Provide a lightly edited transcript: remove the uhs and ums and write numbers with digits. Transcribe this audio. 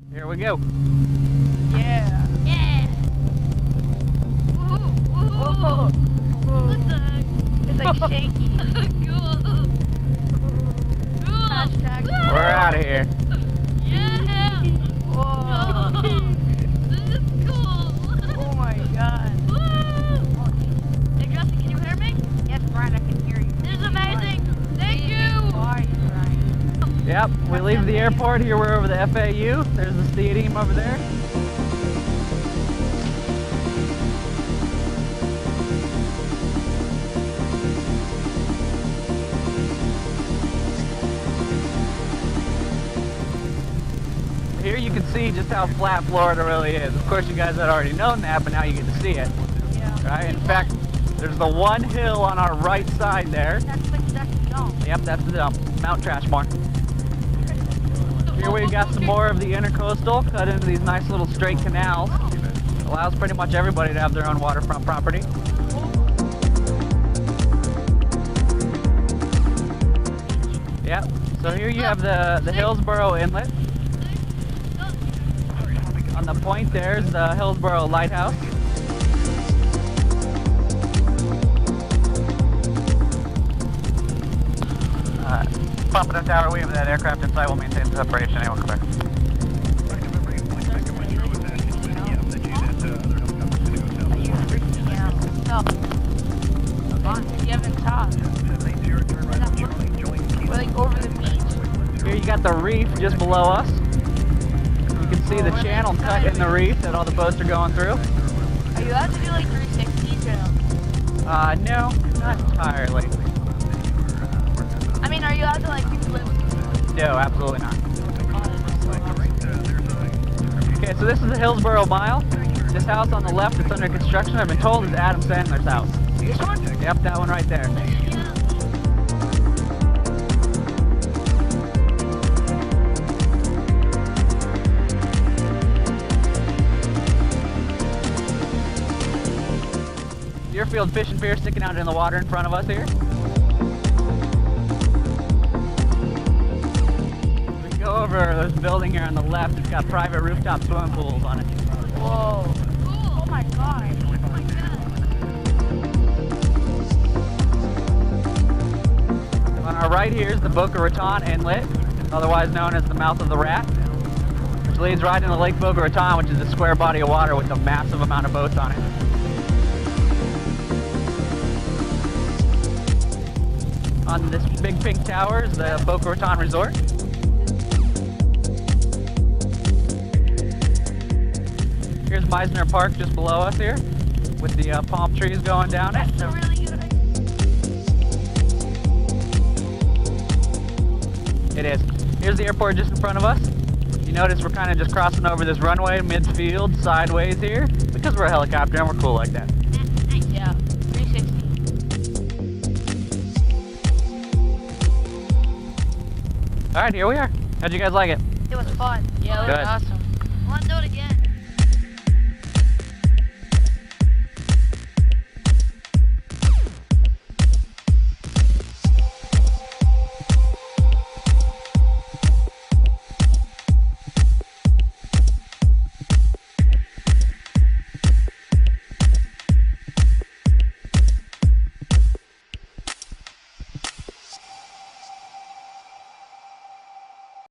Here we go. Yeah. Yeah. Whoa. What the heck? It's like shaky. Cool. Cool. Hashtag. We're out of here. Yeah. Whoa. This is cool. Oh my god. Woo. Hey, Justin, can you hear me? Yes, Brian, I can hear you. This is amazing. Thank you. Why, Brian? Yep, we leave the airport. Here we're over the FAU. There's the stadium over there. Here you can see just how flat Florida really is. Of course, you guys had already known that, but now you get to see it. Yeah. Right? In fact, there's the one hill on our right side there. That's the dump. Yep, that's the dump. Mount Trashmore. Here we've got some more of the intercoastal cut into these nice little straight canals. Allows pretty much everybody to have their own waterfront property. Yep, so here you have the Hillsborough Inlet. On the point there's the Hillsborough Lighthouse. Pompano Tower, we have that aircraft in sight. We'll maintain separation. Anyone come back? No. You haven't talked. We're like over the beach. Here you got the reef just below us. You can see the channel cut in the reef that all the boats are going through. Are you allowed to do like 360s or no? No, not entirely. I mean, are you allowed to like flip? No, absolutely not. Okay, so this is the Hillsborough Mile. This house on the left that's under construction, I've been told, is Adam Sandler's house. This one? Yep, that one right there. Deerfield Fish and Pier sticking out in the water in front of us here. We go over this building here on the left. It's got private rooftop swimming pools on it. Whoa. Oh my god. On our right here is the Boca Raton Inlet, otherwise known as the mouth of the Rat, which leads right into Lake Boca Raton, which is a square body of water with a massive amount of boats on it. On this big pink tower is the Boca Raton Resort. Here's Meisner Park just below us here, with the palm trees going down it. That's a really good idea. It is. Here's the airport just in front of us. You notice we're kind of just crossing over this runway mid-field, sideways here, because we're a helicopter and we're cool like that. Yeah, 360. All right, here we are. How'd you guys like it? It was fun. Yeah, it was Good. awesome. I want to do it again.